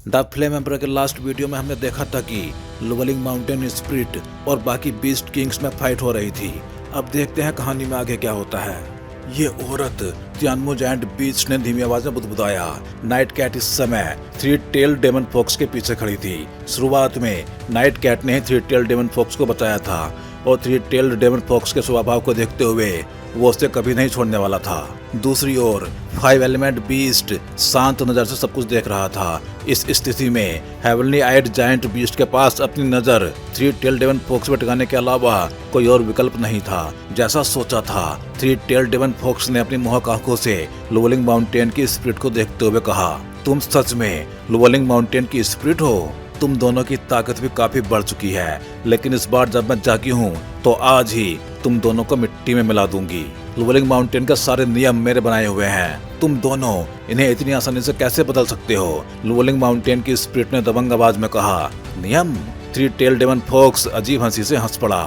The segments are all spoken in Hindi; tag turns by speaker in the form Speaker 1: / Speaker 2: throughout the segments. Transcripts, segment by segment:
Speaker 1: द फ्लेम एम्पर के लास्ट वीडियो में हमने देखा था कि लुवलिंग माउंटेन स्पिरिट और बाकी बीस्ट किंग्स में फाइट हो रही थी। अब देखते हैं कहानी में आगे क्या होता है। ये औरत तियानमो जायंट बीस्ट ने धीमी आवाज में बुदबुदाया। नाइट कैट इस समय थ्री टेल डेमन फॉक्स के पीछे खड़ी थी। शुरुआत में नाइट कैट ने थ्री टेल डेमन फॉक्स को बचाया था और थ्री टेल डेमन फॉक्स के स्वभाव को देखते हुए वो उसे कभी नहीं छोड़ने वाला था। दूसरी ओर फाइव एलिमेंट बीस्ट शांत नजर से सब कुछ देख रहा था। इस स्थिति में हेवनली आइड जायंट बीस्ट के पास अपनी नजर थ्री टेल डेमन फॉक्स पर टिकाने के अलावा कोई और विकल्प नहीं था। जैसा सोचा था, थ्री टेल डेमन फॉक्स ने अपनी मोहक आंखों से लुवलिंग माउंटेन की स्पिरिट को देखते हुए कहा, तुम सच में लुवलिंग माउंटेन की स्पिरिट हो? तुम दोनों की ताकत भी काफी बढ़ चुकी है, लेकिन इस बार जब मैं जागी हूँ तो आज ही तुम दोनों को मिट्टी में मिला दूंगी। लुवलिंग माउंटेन के सारे नियम मेरे बनाए हुए हैं, तुम दोनों इन्हें इतनी आसानी से कैसे बदल सकते हो? लुवलिंग माउंटेन की स्पिरिट ने दबंग आवाज में कहा। नियम? थ्री टेल डेमन फॉक्स अजीब हंसी से हंस पड़ा।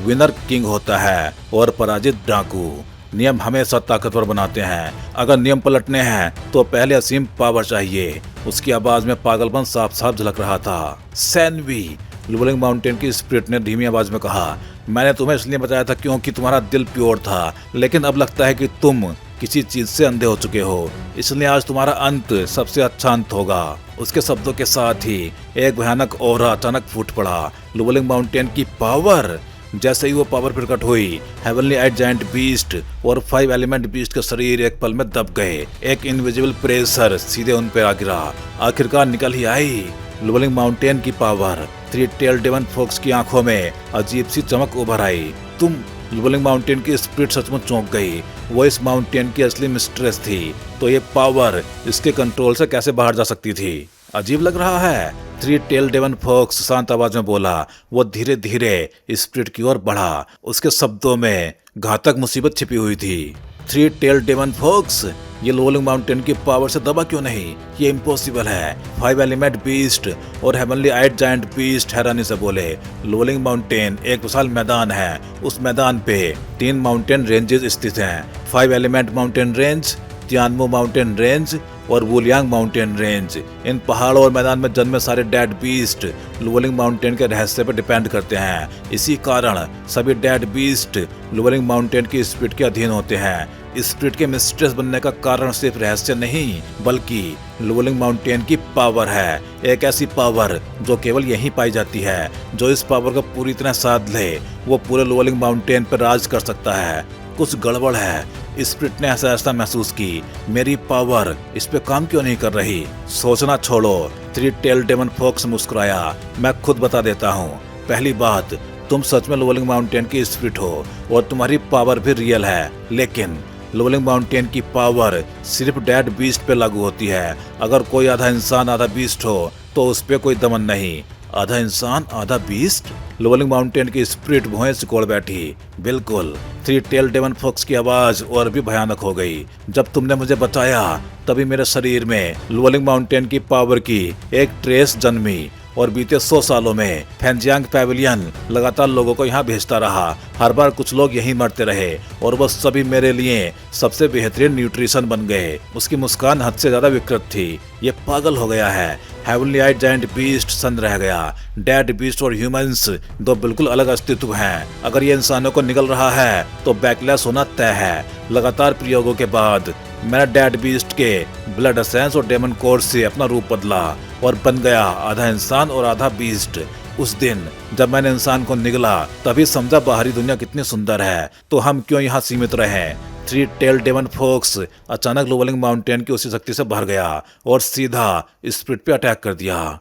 Speaker 1: विनर किंग होता है और पराजित डाकू। नियम हमेशा ताकतवर बनाते हैं। अगर नियम पलटने हैं तो पहले असीम पावर चाहिए। उसकी आवाज में पागलपन साफ साफ झलक रहा था। सैनवी, लुवलिंग माउंटेन की स्पिरिट ने धीमी आवाज में कहा, मैंने तुम्हें इसलिए बताया था क्योंकि तुम्हारा दिल प्योर था, लेकिन अब लगता है कि तुम किसी चीज से अंधे हो चुके हो, इसलिए आज तुम्हारा अंत सबसे अच्छा अंत होगा। उसके शब्दों के साथ ही एक भयानक ऑरा अचानक फूट पड़ा। लुवलिंग माउंटेन की पावर। जैसे ही वो पावर प्रकट हुई, हेवनली आइड जायंट बीस्ट और फाइव एलिमेंट बीस्ट के शरीर एक पल में दब गए। एक इनविजिबल प्रेशर सीधे उन पर आ गिरा। आखिरकार निकल ही आई लुवलिंग माउंटेन की power. Three tail demon fox की आंखों में अजीब सी चमक उभर आई। तुम? लुवलिंग माउंटेन की स्पिरिट सचमुच चौंक गई। वो इस माउंटेन की असली मिस्ट्रेस थी, तो ये पावर इसके कंट्रोल से कैसे बाहर जा सकती थी? अजीब लग रहा है, थ्री टेल डेमन फॉक्स शांत आवाज में बोला। वो धीरे धीरे स्पिरिट की ओर बढ़ा। उसके शब्दों में घातक मुसीबत छिपी हुई थी। थ्री टेल डेमन फॉक्स, ये लुवलिंग माउंटेन की पावर से दबा क्यों नहीं? ये इम्पॉसिबल है। फाइव एलिमेंट बीस्ट और हेवनली आइड जायंट बीस्ट हैरानी से बोले। लुवलिंग माउंटेन एक विशाल मैदान है। उस मैदान पे 3 माउंटेन रेंजेस स्थित हैं। Five element mountain range, Tianmo mountain range और वुलियांग माउंटेन रेंज। इन पहाड़ों और मैदान में जन्मे सारे डेड बीस्ट लुवलिंग माउंटेन के रहस्य पर डिपेंड करते हैं। इसी कारण सभी डेड बीस्ट लुवलिंग माउंटेन की स्पिरिट के अधीन होते हैं। स्पिरिट के मिस्ट्रेस बनने का कारण सिर्फ रहस्य नहीं, बल्कि लुवलिंग माउंटेन की पावर है। एक ऐसी पावर जो केवल यहीं पाई जाती है। जो इस पावर को पूरी तरह साध ले, वो पूरे लुवलिंग माउंटेन पर राज कर सकता है। कुछ गड़बड़ है। स्पिरिट ने ऐसा महसूस की, मेरी पावर इस पे काम क्यों नहीं कर रही? सोचना छोड़ो, थ्री टेल डेमन फॉक्स मुस्कुराया। मैं खुद बता देता हूँ। पहली बात, तुम सच में लुवलिंग माउंटेन की स्पिरिट हो और तुम्हारी पावर भी रियल है, लेकिन लुवलिंग माउंटेन की पावर सिर्फ डेड बीस्ट पे लागू होती है। अगर कोई आधा इंसान आधा बीस्ट हो तो उस पे कोई दमन नहीं। आधा इंसान आधा बीस्ट? लुवलिंग माउंटेन की स्पिरिट भौहें सिकोड़ बैठी। बिल्कुल। थ्री टेल डेमन फॉक्स की आवाज और भी भयानक हो गई। जब तुमने मुझे बचाया तभी मेरे शरीर में लुवलिंग माउंटेन की पावर की एक ट्रेस जन्मी और बीते 100 सालों में फैंजियांग पैविलियन लगातार लोगों को यहाँ भेजता रहा। हर बार कुछ लोग यहीं मरते रहे और वो सभी मेरे लिए सबसे बेहतरीन न्यूट्रिशन बन गए। उसकी मुस्कान हद से ज्यादा विकृत थी। ये पागल हो गया है। हेवनली आइड जायंट बीस्ट सन्न रह गया। डेड बीस्ट और ह्यूमंस दो बिल्कुल अलग अस्तित्व हैं। अगर ये इंसानों को निकल रहा है तो बैकलैश होना तय है। लगातार प्रयोगों के बाद मैंने डेड बीस्ट के ब्लड एसेंस और डेमन कोर से अपना रूप बदला और बन गया आधा इंसान और आधा बीस्ट। उस दिन जब मैंने इंसान को निगला तभी समझा बाहरी दुनिया कितनी सुंदर है, तो हम क्यों यहाँ सीमित रहे? थ्री टेल डेमन फॉक्स अचानक लुवलिंग माउंटेन की उसी शक्ति से भर गया और सीधा स्पिरिट पे अटैक कर दिया।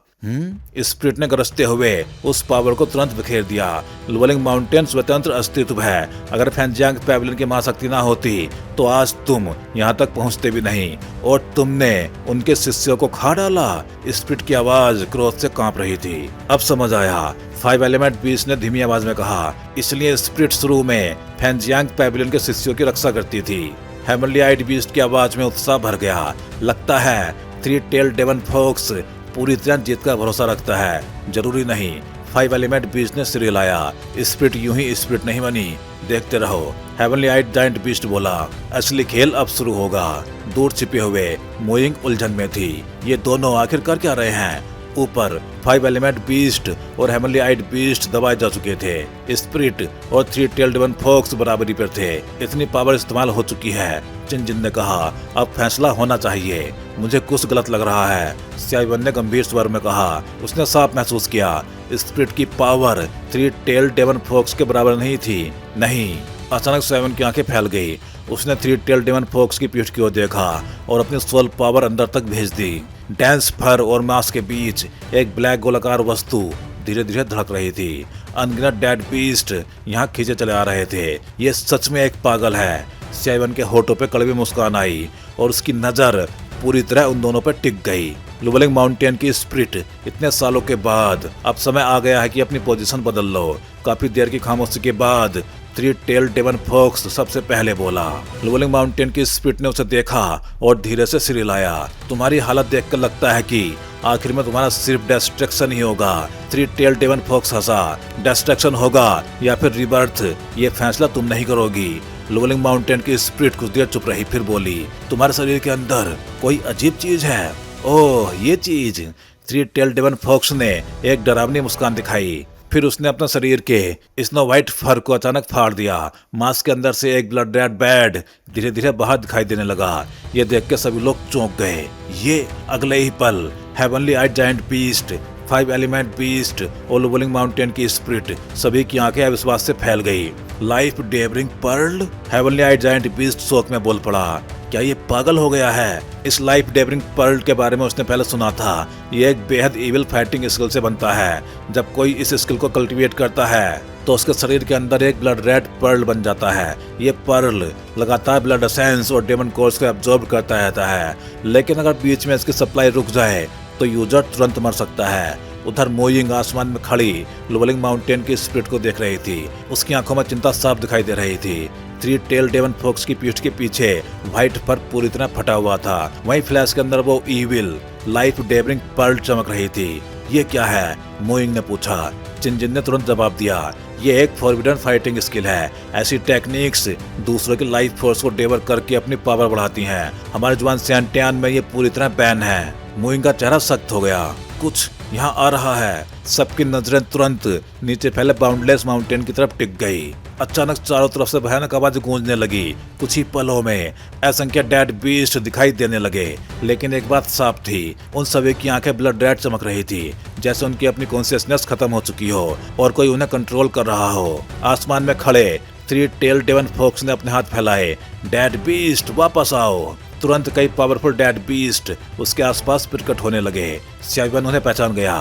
Speaker 1: स्पिरिट ने गरजते हुए उस पावर को तुरंत बिखेर दिया। लुवलिंग माउंटेन स्वतंत्र अस्तित्व है। अगर फैंजियांग पैविलियन की महाशक्ति ना होती तो आज तुम यहाँ तक पहुँचते भी नहीं और तुमने उनके शिष्यों को खा डाला। स्पिरिट की आवाज क्रोध से कांप रही थी। अब समझ आया, फाइव एलिमेंट बीस्ट ने धीमी आवाज में कहा। इसलिए स्पिरिट शुरू में फैंजियांग पैविलियन के शिष्यों की रक्षा करती थी। हेवनली आइड बीस्ट की आवाज में उत्साह भर गया। लगता है थ्री टेल डेमन फॉक्स पूरी तरह जीत का भरोसा रखता है। जरूरी नहीं, फाइव एलिमेंट बीस्ट ने सिर हिलाया। स्प्रिट यूं ही स्प्रिट नहीं बनी, देखते रहो, हेवनली आइड जायंट बीस्ट बोला। असली खेल अब शुरू होगा। दूर छिपे हुए मोइंग उलझन में थी। ये दोनों आखिर कर क्या रहे हैं? ऊपर फाइव एलिमेंट बीस्ट और हेवनली आइड बीस्ट दबाए जा चुके थे। स्प्रिट और थ्री टेल्ड वन फॉक्स बराबरी पर थे। इतनी पावर इस्तेमाल हो चुकी है। चिनजिन ने कहा, अब फैसला होना चाहिए। मुझे कुछ गलत लग रहा है, स्याइवन ने गंभीर स्वर में कहा। उसने साफ महसूस किया, स्प्रिट की power three tailed demon fox के बराबर नहीं थी। नहीं। अचानक स्याइवन की आंखें फैल गई। उसने थ्री टेल्ड डेवन फॉक्स की पीठ की ओर देखा और अपनी सोल पावर अंदर तक भेज दी। डेंस फर और मांस के बीच एक ब्लैक गोलाकार वस्तु धीरे धीरे धड़क रही थी। अनगिनत डेड बीस्ट यहाँ खींचे चले आ रहे थे। ये सच में एक पागल है। स्याइवन के होठों पे कड़वी मुस्कान आई और उसकी नजर पूरी तरह उन दोनों पर टिक गई। लुवलिंग माउंटेन की स्प्रिट, इतने सालों के बाद अब समय आ गया है कि अपनी पोजीशन बदल लो। काफी देर की खामोशी के बाद थ्री टेल डेवन फॉक्स सबसे पहले बोला। लुवलिंग माउंटेन की स्प्रिट ने उसे देखा और धीरे से सिर हिलाया। तुम्हारी हालत देखकर लगता है कि आखिर में तुम्हारा सिर्फ डिस्ट्रक्शन ही होगा। थ्री टेल डेवन फॉक्स हंसा। डिस्ट्रक्शन होगा या फिर रिबर्थ, ये फैसला तुम नहीं करोगी। लुवलिंग माउंटेन की स्प्रिट कुछ देर चुप रही, फिर बोली, तुम्हारे शरीर के अंदर कोई अजीब चीज है। ओह, ये चीज। थ्री टेल डेवन फॉक्स ने एक डरावनी मुस्कान दिखाई। फिर उसने अपने शरीर के स्नो व्हाइट फर को अचानक फाड़ दिया। मांस के अंदर से एक ब्लड रेड बैड धीरे धीरे बाहर दिखाई देने लगा। ये देख के सभी लोग चौंक गए। ये अगले ही पल heavenly eyed giant beast, five element beast और लुवलिंग माउंटेन की स्प्रिट, सभी की आंखें अविश्वास से फैल गई। Life devouring pearl. Heavenly eyed giant beast शोक में बोल पड़ा, क्या ये पागल हो गया है? इस लाइफ डेवरिंग पर्ल के बारे में उसने पहले सुना था। ये एक बेहद इविल फाइटिंग स्किल से बनता है। जब कोई इस स्किल को कल्टीवेट करता है तो उसके शरीर के अंदर एक ब्लड रेड पर्ल बन जाता है। ये पर्ल लगातार ब्लड एसेंस और डेमन कोर्स को एब्जॉर्ब करता रहता है, लेकिन अगर बीच में इसकी सप्लाई रुक जाए तो यूजर तुरंत मर सकता है। उधर मोइंग आसमान में खड़ी लुवलिंग माउंटेन की स्प्रिट को देख रही थी। उसकी आंखों में चिंता साफ दिखाई दे रही थी। थ्री टेल डेवन फॉक्स की पीठ के पीछे व्हाइट फर पूरी तरह फटा हुआ था। वहीं फ्लैश के अंदर वो ईविल लाइफ डेवरिंग पर्ल चमक रही थी। ये क्या है? मोइंग ने पूछा। चिनजिन ने तुरंत जवाब दिया, ये एक फॉरबिडन फाइटिंग स्किल है। ऐसी टेक्निक्स दूसरों की लाइफ फोर्स को डेवर करके अपनी पावर बढ़ाती हैं। हमारे जवान सैंटियान में ये पूरी तरह बैन है। मोइंग का चेहरा सख्त हो गया। कुछ यहाँ आ रहा है। सबकी नजरें तुरंत नीचे फैले बाउंडलेस माउंटेन की तरफ टिक गई। अचानक चारों तरफ से भयानक आवाज गूंजने लगी। कुछ ही पलों में असंख्य डेड बीस्ट दिखाई देने लगे। लेकिन एक बात साफ थी, उन सभी की आंखें ब्लड रेड चमक रही थी, जैसे उनकी अपनी कॉन्शियसनेस खत्म हो चुकी हो और कोई उन्हें कंट्रोल कर रहा हो। आसमान में खड़े थ्री टेल डेवन फॉक्स ने अपने हाथ फैलाए। डेड बीस्ट वापस आओ। तुरंत कई पावरफुल डेड बीस्ट उसके आसपास प्रकट होने लगे। स्याइवन उन्हें पहचान गया।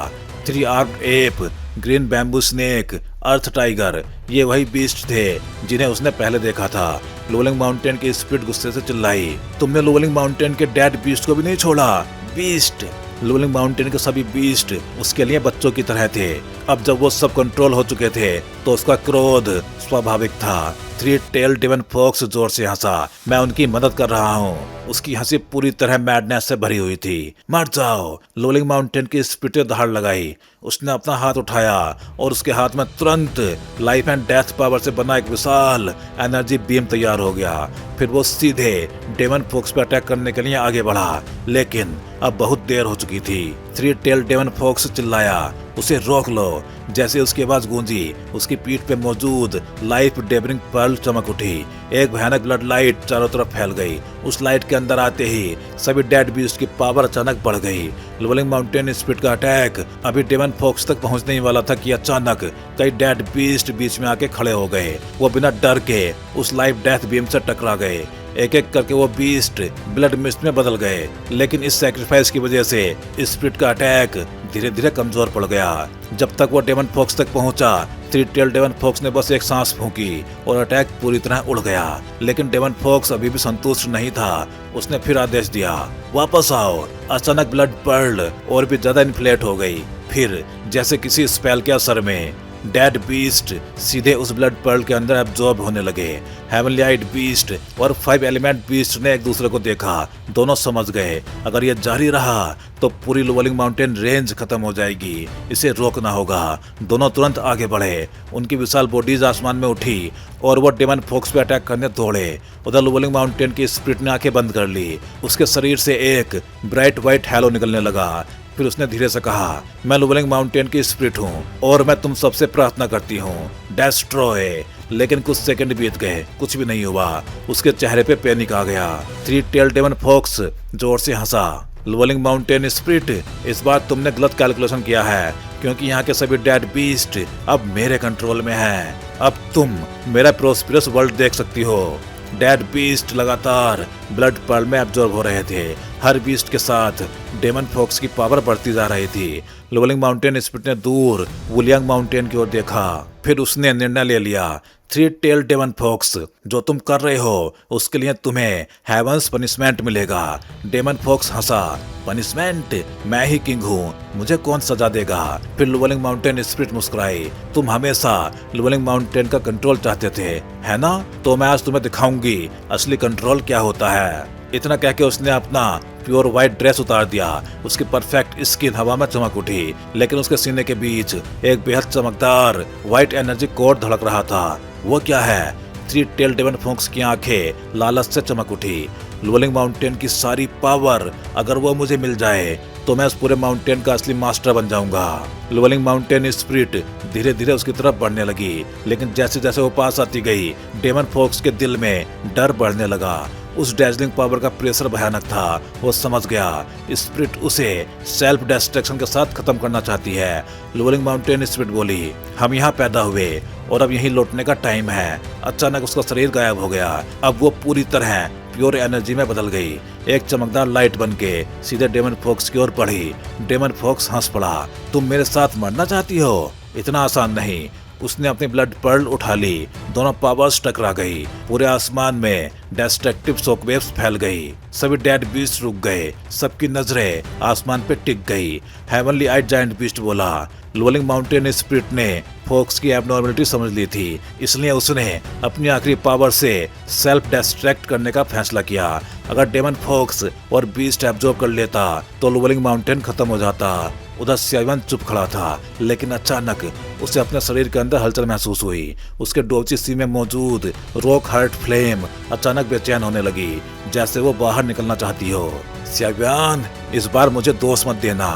Speaker 1: Three armed ape, green bamboo snake, earth tiger, ये वही बीस्ट थे जिन्हें उसने पहले देखा था। लुवलिंग माउंटेन की स्प्रिट गुस्से से चिल्लाई, तुमने लुवलिंग माउंटेन के डेड बीस्ट को भी नहीं छोड़ा। बीस्ट। लुवलिंग माउंटेन के सभी बीस्ट उसके लिए बच्चों की तरह थे। अब जब वो सब कंट्रोल हो चुके थे तो उसका क्रोध स्वाभाविक था। थ्री टेल डेवन फॉक्स जोर से हंसा। मैं उनकी मदद कर रहा हूँ। उसकी हंसी पूरी तरह मैडनेस से भरी हुई थी। मर जाओ। लुवलिंग माउंटेन की स्प्रिट दहाड़ लगाई। उसने अपना हाथ उठाया और उसके हाथ में तुरंत लाइफ एंड डेथ पावर से बना एक विशाल एनर्जी बीम तैयार हो गया। फिर वो सीधे डेवन फॉक्स पर अटैक करने के लिए आगे बढ़ा, लेकिन अब बहुत देर हो चुकी थी। थ्री टेल डेवन फॉक्स चिल्लाया, उसे रोक लो। जैसे उसकी आवाज गूंजी, उसकी पीठ पे मौजूद लाइफ डेवरिंग पर्ल चमक उठी। एक भयानक ब्लड लाइट चारों तरफ फैल गई। उस लाइट के अंदर आते ही सभी डेड बीस्ट की पावर अचानक बढ़ गई। लुवलिंग माउंटेन स्प्रिट का अटैक अभी डेवन फॉक्स तक पहुंचने ही वाला था कि अचानक कई डेड बीस्ट बीच में आके खड़े हो गए। वो बिना डर के उस लाइफ डेथ बीम से टकरा गए। एक एक करके वो बीस्ट ब्लड मिस्ट में बदल गए, लेकिन इस सैक्रिफाइस की वजह से स्प्रिट का अटैक धीरे धीरे कमजोर पड़ गया। जब तक वो डेवन फॉक्स तक पहुंचा, थ्री टेल डेवन फॉक्स ने बस एक सांस फूंकी और अटैक पूरी तरह उड़ गया। लेकिन डेवन फॉक्स अभी भी संतुष्ट नहीं था। उसने फिर आदेश दिया, वापस आओ। अचानक ब्लड पर्ल और भी ज्यादा इन्फ्लेट हो गई। फिर जैसे किसी स्पेल के असर में डेड बीस्ट सीधे उस ब्लड पर्ल के अंदर एब्जॉर्ब होने लगे। हेवनली आइड बीस्ट और 5 एलिमेंट बीस्ट ने एक दूसरे को देखा। दोनों समझ गए अगर ये जारी रहा तो पूरी लोवलिंग माउंटेन रेंज खत्म हो जाएगी, इसे रोकना होगा। दोनों तुरंत आगे बढ़े। उनकी विशाल बॉडीज आसमान में उठी और वो डेमन फोक्स पे अटैक करने दौड़े। उधर लोवलिंग माउंटेन की स्पिरिट ने आंखें बंद कर ली। उसके शरीर से एक ब्राइट व्हाइट हैलो निकलने लगा। फिर उसने धीरे से कहा, मैं लोवलिंग माउंटेन की स्पिरिट हूँ और मैं तुम सबसे प्रार्थना करती हूँ, डेस्ट्रॉय। लेकिन कुछ सेकंड बीत गए, कुछ भी नहीं हुआ। उसके चेहरे पे पैनिक आ गया। 3 टेल डेमन फोक्स जोर से हंसा। लोवलिंग माउंटेन स्पिरिट, इस बार तुमने गलत कैलकुलेशन किया है, क्योंकि यहाँ के सभी डेड बीस्ट अब मेरे कंट्रोल में हैं। अब तुम मेरा प्रोस्पिरस वर्ल्ड देख सकती हो। डेड बीस्ट लगातार ब्लड पर्ल में एब्जॉर्ब हो रहे थे। हर बीस्ट के साथ डेमन फोक्स की पावर बढ़ती जा रही थी। लोवलिंग माउंटेन स्पिरिट ने दूर वुलियांग माउंटेन की ओर देखा। फिर उसने निर्णय ले लिया, 3 टेल डेमन फोक्स, जो तुम कर रहे हो उसके लिए तुम्हें हेवंस पनिशमेंट मिलेगा। डेमन फोक्स हंसा, पनिशमेंट? मैं ही किंग हूँ, मुझे कौन सजा देगा? फिर लोवलिंग माउंटेन स्पिरिट मुस्कुराई, तुम हमेशा लोवलिंग माउंटेन का कंट्रोल चाहते थे, है ना? तो मैं आज तुम्हें दिखाऊंगी असली कंट्रोल क्या होता है। इतना कह के उसने अपना प्योर व्हाइट ड्रेस उतार दिया। उसकी परफेक्ट स्किन हवा में चमक उठी, लेकिन उसके सीने के बीच एक बेहद चमकदार व्हाइट एनर्जी कोर धड़क रहा था। वो क्या है? 3 टेल डेमन फोक्स की आंखें लालच से चमक उठी। लोवलिंग माउंटेन की सारी पावर अगर वो मुझे मिल जाए तो मैं उस पूरे माउंटेन का असली मास्टर बन जाऊंगा। लोवलिंग माउंटेन स्पिरिट धीरे धीरे उसकी तरफ बढ़ने लगी, लेकिन जैसे जैसे वो पास आती गई, डेमन फोक्स के दिल में डर बढ़ने लगा। उस डैजलिंग पावर का प्रेशर भयानक था। वो समझ गया स्पिरिट उसे सेल्फ डिस्ट्रक्शन के साथ खत्म करना चाहती है। लोवलिंग माउंटेन स्पिरिट बोली, हम यहाँ पैदा हुए और अब यहीं लौटने का टाइम है। अचानक उसका शरीर गायब हो गया। अब वो पूरी तरह प्योर एनर्जी में बदल गई। एक चमकदार लाइट बनके सीधे डेमन फोक्स की ओर बढ़ी। डेमन फोक्स हंस पड़ा, तुम मेरे साथ मरना चाहती हो? इतना आसान नहीं। उसने अपनी ब्लड पर्ल उठा ली। दोनों पावर्स टकरा गई। पूरे आसमान में डिस्ट्रक्टिव शॉकवेव्स फैल गई। सभी डेड बीस्ट रुक गए। सबकी नजरें आसमान पे टिक गई। हेवनली आइड जायंट बीस्ट बोला, लोवलिंग माउंटेन स्पिरिट ने फोक्स की एबनॉर्मलिटी समझ ली थी, इसलिए उसने अपनी आखिरी पावर से सेल्फ डिस्ट्रैक्ट करने का फैसला किया। अगर डेमन फोक्स और बीस्ट एब्जॉर्ब कर लेता तो लोवलिंग माउंटेन खत्म हो जाता। उधर स्यावन चुप खड़ा था, लेकिन अचानक उसे अपने शरीर के अंदर हलचल महसूस हुई। उसके डोची सी में मौजूद रॉक हार्ट फ्लेम अचानक बेचैन होने लगी, जैसे वो बाहर निकलना चाहती हो। स्यावन, इस बार मुझे दोष मत देना।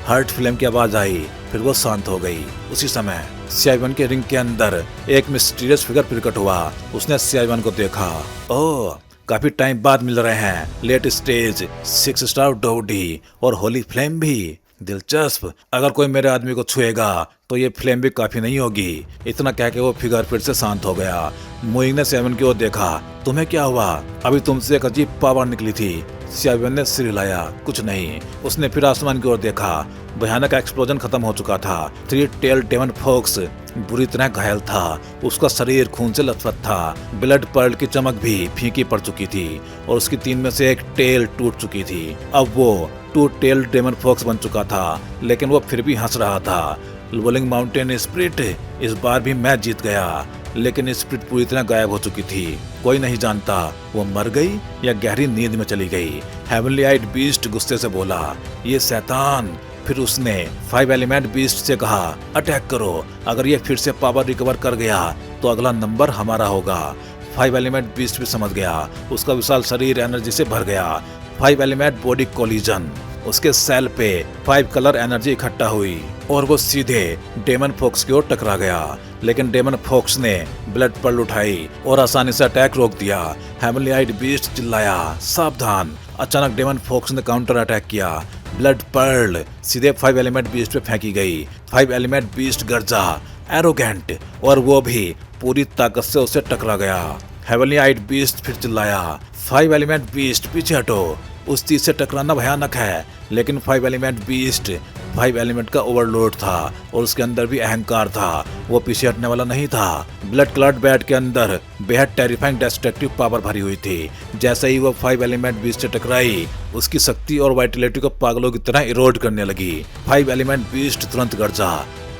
Speaker 1: हार्ट फ्लेम की आवाज आई, फिर वो शांत हो गई। उसी समय स्यावन के रिंग के अंदर एक मिस्टीरियस फिगर प्रकट हुआ। उसने स्यावन को देखा। ओह, काफी टाइम बाद मिल रहे हैं। लेट स्टेज 6 स्टार डोडी और होली फ्लेम भी। दिलचस्प। अगर कोई मेरे आदमी को छुएगा तो ये फ्लेम भी काफी नहीं होगी। इतना कह के वो फिगर फिर से शांत हो गया। मोइंग ने स्यावन की ओर देखा, तुम्हें क्या हुआ? अभी तुमसे एक अजीब पावर निकली थी। स्यावन ने सिर हिलाया, कुछ नहीं। उसने फिर आसमान की ओर देखा। भयानक एक्सप्लोजन खत्म हो चुका था। 3 टेल डेमन फोक्स बुरी तरह घायल था। उसका शरीर खून से लथपथ था। ब्लड पर्ल की चमक भी फीकी पड़ चुकी थी और उसकी 3 में से एक टेल टूट चुकी थी। अब वो 2 टेल डेमन फोक्स बन चुका था, लेकिन वो फिर भी हंस रहा था। लोवलिंग माउंटेन स्पिरिट, इस बार भी मैं जीत गया। लेकिन स्पिरिट पूरी तरह गायब हो चुकी थी। कोई नहीं जानता वो मर गई या गहरी नींद में चली गई। हेवनली आइड बीस्ट गुस्से से बोला, ये शैतान। फिर उसने 5 एलिमेंट बीस्ट से कहा, अटैक करो। अगर ये फिर से पावर रिकवर कर गया तो अगला नंबर हमारा होगा। 5 एलिमेंट बीस्ट भी समझ गया। उसका विशाल शरीर एनर्जी से भर गया। 5 एलिमेंट बॉडी कोलिजन। उसके सेल पे 5 कलर एनर्जी इकट्ठा हुई और वो सीधे डेमन फोक्स की ओर टकरा गया। लेकिन डेमन फोक्स ने ब्लड पर्ल उठाई और आसानी से अटैक रोक दिया। हेवनली आइड बीस्ट चिल्लाया, सावधान। अचानक डेमन फोक्स ने काउंटर अटैक किया। ब्लड पर्ल सीधे 5 एलिमेंट बीस्ट पे फेंकी गई। 5 एलिमेंट बीस्ट गर्जा, एरोगेंट, और वो भी पूरी ताकत से उसे टकरा गया। हेवनली आइड बीस्ट फिर चिल्लाया, 5 एलिमेंट बीस्ट पीछे हटो। उस चीज से टकराना भयानक है, लेकिन 5 एलिमेंट बीस्ट 5 एलिमेंट का ओवरलोड था और उसके अंदर भी अहंकार था। वो पीछे हटने वाला नहीं था। ब्लड क्लॉट बैट के अंदर बेहद टेरिफाइंग डिस्ट्रक्टिव पावर भरी हुई थी। जैसे ही वो 5 एलिमेंट बीस्ट से टकराई, उसकी शक्ति और वाइटलिटी को पागलों की तरह इरोड करने लगी। 5 एलिमेंट बीस्ट तुरंत गर्जा,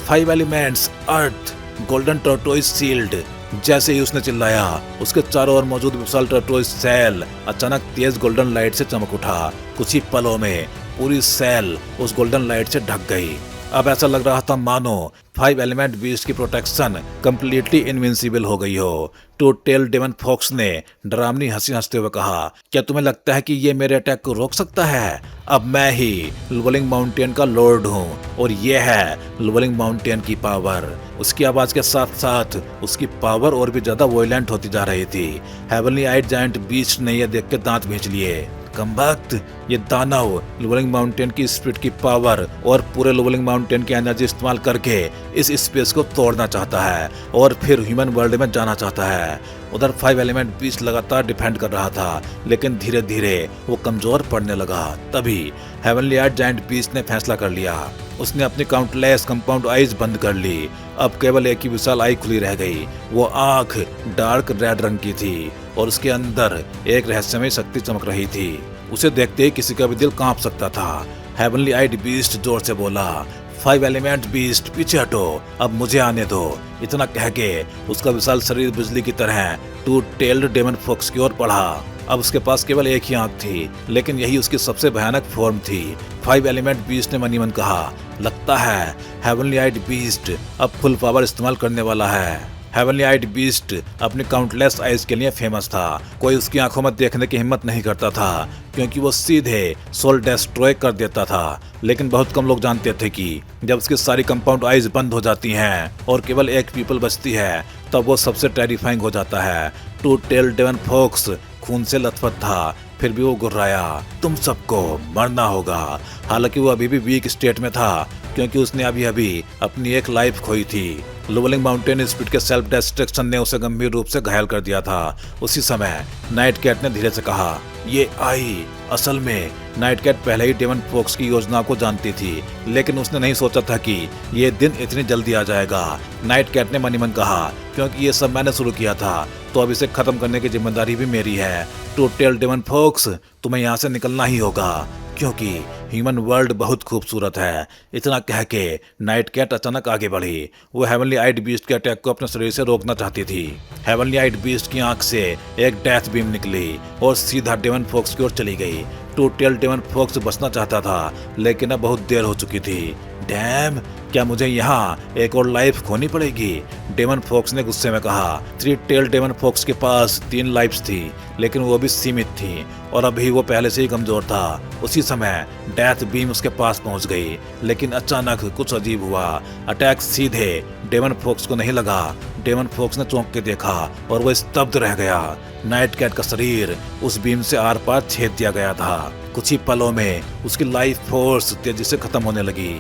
Speaker 1: 5 elements earth. Golden tortoise shield. जैसे ही उसने चिल्लाया, उसके चारों ओर मौजूद विशाल टर्टोइज सेल अचानक तेज गोल्डन लाइट से चमक उठा। कुछ ही पलों में पूरी सेल उस गोल्डन लाइट से ढक गई। अब ऐसा लग रहा था मानो 5 एलिमेंट बीस्ट की प्रोटेक्शन कंप्लीटली इनविंसिबल हो गई हो। टू टेल डेमन फॉक्स ने डरावनी हंसी हंसते हुए कहा, क्या तुम्हें लगता है कि ये मेरे अटैक को रोक सकता है? अब मैं ही लुवलिंग माउंटेन का लॉर्ड हूँ और ये है लुवलिंग माउंटेन की पावर। उसकी आवाज के साथ साथ उसकी पावर और भी ज्यादा वॉयलेंट होती जा रही थी। हेवनली आइड जायंट बीस्ट ने यह देख के दांत भींच लिए। कम वक्त, ये दानव लुवलिंग माउंटेन की स्पिरिट की पावर और पूरे लुवलिंग माउंटेन की एनर्जी इस्तेमाल करके इस स्पेस को तोड़ना चाहता है और फिर ह्यूमन वर्ल्ड में जाना चाहता है। उधर 5 एलिमेंट बीस्ट लगातार डिफेंड कर रहा था, लेकिन धीरे धीरे वो कमजोर पड़ने लगा। तभी हेवनली आर्ट जायंट बीस्ट ने फैसला कर लिया। उसने अपनी काउंटलेस कंपाउंड आईज बंद कर ली। अब केवल एक ही विशाल आई खुली रह गई। वो आंख डार्क रेड रंग की थी और उसके अंदर एक रहस्यमय शक्ति चमक रही थी। उसे देखते ही किसी का भी दिल कांप सकता था। हेवनली आइड बीस्ट जोर से बोला, 5 एलिमेंट बीस्ट पीछे हटो, अब मुझे आने दो। इतना कह के उसका विशाल शरीर बिजली की तरह टू टेल्ड डेमन फॉक्स की ओर बढ़ा। अब उसके पास केवल एक ही आंख थी, लेकिन यही उसकी सबसे भयानक फॉर्म थी। 5 एलिमेंट बीस्ट ने मनी मन कहा, लगता है हेवनली आइड बीस्ट अब फुल पावर इस्तेमाल करने वाला है। हेवनली आइड बीस्ट अपनी काउंटलेस आइज के लिए फेमस था। कोई उसकी आंखों में देखने की हिम्मत नहीं करता था, क्योंकि वो सीधे सोल डिस्ट्रॉय कर देता था। लेकिन बहुत कम लोग जानते थे कि जब उसकी सारी कंपाउंड आइज बंद हो जाती हैं और केवल एक पीपल बचती है, तब वो सबसे टेरिफाइंग हो जाता है। टू टेल डेमन फॉक्स खून से लथपथ था, फिर भी वो गुर्राया, तुम सबको मरना होगा। हालांकि वो अभी भी वीक स्टेट में था, क्योंकि उसने अभी अभी अपनी एक लाइफ खोई थी। लुवलिंग माउंटेन स्पिरिट के सेल्फ डिस्ट्रक्शन ने उसे गंभीर रूप से घायल कर दिया था। उसी समय नाइट कैट ने धीरे से कहा, ये आई। असल में नाइट कैट पहले ही डेमन फॉक्स की योजना को जानती थी, लेकिन उसने नहीं सोचा था कि ये दिन इतनी जल्दी आ जाएगा। नाइट कैट ने मनी मन कहा, क्योंकि ये सब मैंने शुरू किया था, तो अब इसे खत्म करने की जिम्मेदारी भी मेरी है। टू टेल डेमन फॉक्स, तुम्हें यहाँ से निकलना ही होगा, क्योंकि ह्यूमन वर्ल्ड बहुत खूबसूरत है। इतना कह के नाइट कैट अचानक आगे बढ़ी। वो हेवनली आइड बीस्ट के अटैक को अपने शरीर से रोकना चाहती थी। हेवनली आइड बीस्ट की आंख से एक डेथ बीम निकली और सीधा डेमन फॉक्स की ओर चली गई। टू टेल डेमन फॉक्स बचना चाहता था, लेकिन अब बहुत देर हो चुकी थी। डैम, क्या मुझे यहाँ एक और लाइफ खोनी पड़ेगी? डेमन फॉक्स ने गुस्से में कहा। 3 टेल डेमन फॉक्स के पास 3 लाइफ्स थी, लेकिन वो भी सीमित थी और अभी वो पहले से ही कमजोर था। उसी समय डेथ बीम उसके पास पहुंच गई, लेकिन अचानक कुछ अजीब हुआ। अटैक सीधे डेमन फॉक्स को नहीं लगा। डेमन फॉक्स ने चौंक के देखा और वो स्तब्ध रह गया। नाइट कैट का शरीर उस बीम से आर पार छेद दिया गया था। कुछ ही पलों में उसकी लाइफ फोर्स तेजी से खत्म होने लगी।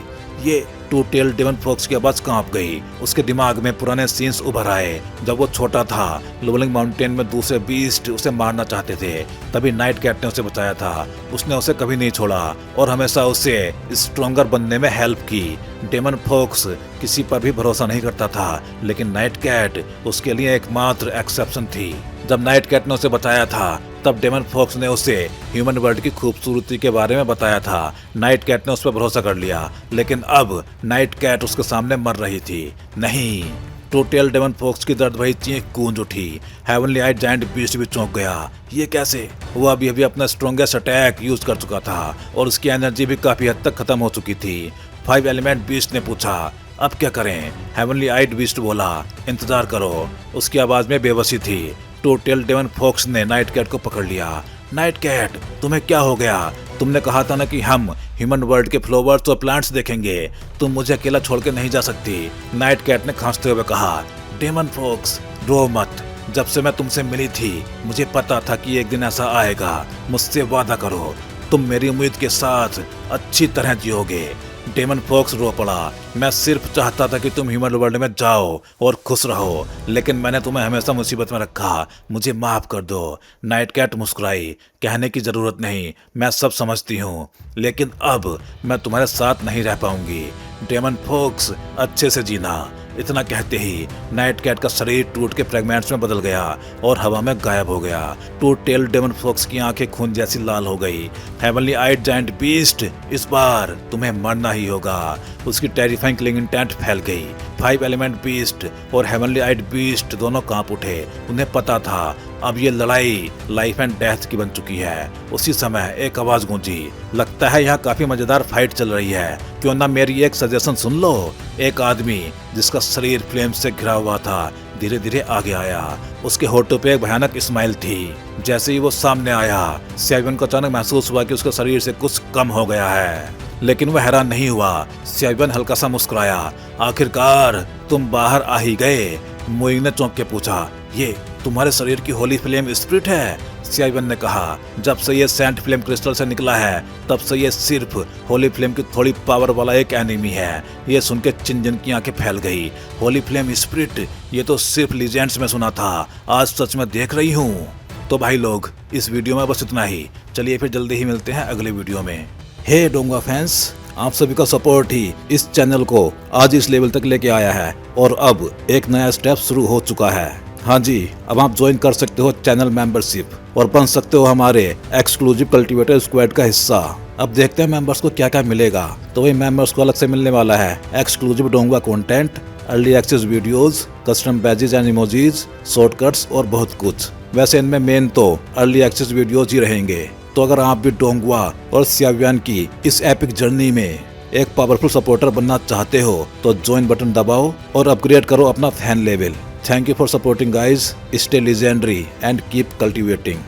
Speaker 1: ये टू टेल डेमन फॉक्स की आवाज कांप गई। उसके दिमाग में पुराने सीन्स उभर आए। जब वो छोटा था, लुवलिंग माउंटेन में दूसरे बीस्ट उसे मारना चाहते थे, तभी नाइट कैट ने उसे बचाया था। उसने उसे कभी नहीं छोड़ा और हमेशा उसे स्ट्रॉन्गर बनने में हेल्प की। डेमन फॉक्स किसी पर भी भरोसा नहीं करता था, लेकिन नाइट कैट उसके लिए एकमात्र एक्सेप्शन थी। जब नाइट कैट ने उसे बचाया था, तब डेमन फॉक्स ने उसे ह्यूमन वर्ल्ड की खूबसूरती के बारे में बताया था। नाइट कैट ने उस पर भरोसा कर लिया, लेकिन अब नाइट कैट उसके सामने मर रही थी। नहीं, टू टेल डेमन फॉक्स की दर्द भरी चीख गूंज उठी। हेवनली आइड जायंट बीस्ट भी चौंक गया। ये कैसे? वो अभी अभी अपना स्ट्रॉन्गेस्ट अटैक यूज कर चुका था और उसकी एनर्जी भी काफी हद तक खत्म हो चुकी थी। 5 एलिमेंट बीस्ट ने पूछा, अब क्या करें? हेवनली आइड बीस्ट बोला, इंतजार करो। उसकी आवाज में बेबसी थी। टू टेल डेमन फॉक्स ने नाइट कैट को पकड़ लिया। नाइट कैट, तुम्हें क्या हो गया? तुमने कहा था ना कि हम ह्यूमन वर्ल्ड के फ्लावर्स और प्लांट्स देखेंगे। तुम मुझे अकेला छोड़ के नहीं जा सकती। नाइट कैट ने खांसते हुए कहा। डेमन फॉक्स, रो मत। जब से मैं तुमसे मिली थी, मुझे पता था कि एक दिन ऐसा आएगा। मुझसे वादा करो, तुम मेरी उम्मीद के साथ अच्छी तरह जियोगे। डेमन फॉक्स रो पड़ा। मैं सिर्फ चाहता था कि तुम ह्यूमन वर्ल्ड में जाओ और खुश रहो, लेकिन मैंने तुम्हें हमेशा मुसीबत में रखा। मुझे माफ कर दो। नाइट कैट मुस्कुराई। कहने की जरूरत नहीं, मैं सब समझती हूँ, लेकिन अब मैं तुम्हारे साथ नहीं रह पाऊंगी। डेमन फॉक्स, अच्छे से जीना। इतना कहते ही नाइट कैट का शरीर टूट के फ्रेगमेंट्स में बदल गया और हवा में गायब हो गया। टू टेल डेमन फॉक्स की आंखें खून जैसी लाल हो गई। हेवनली आइड जायंट बीस्ट, इस बार तुम्हें मरना ही होगा। उसकी टेरिफाइंग किलिंग इंटेंट फैल गई। 5 एलिमेंट बीस्ट और हेवनली आइड बीस्ट दोनों कांप उठे। उन्हें पता था अब ये लड़ाई लाइफ एंड डेथ की बन चुकी है। उसी समय एक आवाज गूंजी, लगता है यहाँ काफी मजेदार फाइट चल रही है, क्यों ना मेरी एक सजेशन सुन लो। एक आदमी जिसका शरीर फ्लेम से घिरा हुआ था धीरे धीरे आगे आया। उसके होठों पे एक भयानक स्माइल थी। जैसे ही वो सामने आया, सियाविन को अचानक महसूस हुआ कि उसके शरीर से कुछ कम हो गया है, लेकिन वह हैरान नहीं हुआ। सियाविन हल्का सा मुस्कुराया। आखिरकार तुम बाहर आ ही गए। मोइंग ने चौंक के पूछा, ये तुम्हारे शरीर की होली फ्लेम स्पिरिट है? सियाविन ने कहा, जब से ये सेंट फ्लेम क्रिस्टल से निकला है तब से ये सिर्फ होली फ्लेम की थोड़ी पावर वाला एक एनिमी है। ये सुन के चिंजन की आंखें फैल गई। होली फ्लेम स्पिरिट, ये तो सिर्फ लीजेंड्स में सुना था, आज सच में देख रही हूँ। तो भाई लोग, इस वीडियो में बस इतना ही। चलिए फिर जल्दी ही मिलते हैं अगले वीडियो में। हे डोंगा फैंस, आप सभी का सपोर्ट ही इस चैनल को आज इस लेवल तक लेके आया है और अब एक नया स्टेप शुरू हो चुका है। हाँ जी, अब आप ज्वाइन कर सकते हो चैनल मेंबरशिप और बन सकते हो हमारे एक्सक्लूसिव कल्टीवेटर स्क्वाड का हिस्सा। अब देखते हैं मेंबर्स को क्या क्या मिलेगा। तो वही मेंबर्स को अलग से मिलने वाला है एक्सक्लूसिव डोंगा content, early access videos, custom badges and emojis, shortcuts और बहुत कुछ। वैसे इनमें मेन तो अर्ली एक्सेस वीडियोज ही रहेंगे। तो अगर आप भी डोंगवा और सियाविन की इस एपिक जर्नी में एक पावरफुल सपोर्टर बनना चाहते हो तो ज्वाइन बटन दबाओ और अपग्रेड करो अपना fan level. Thank you for supporting guys. Stay legendary and keep cultivating.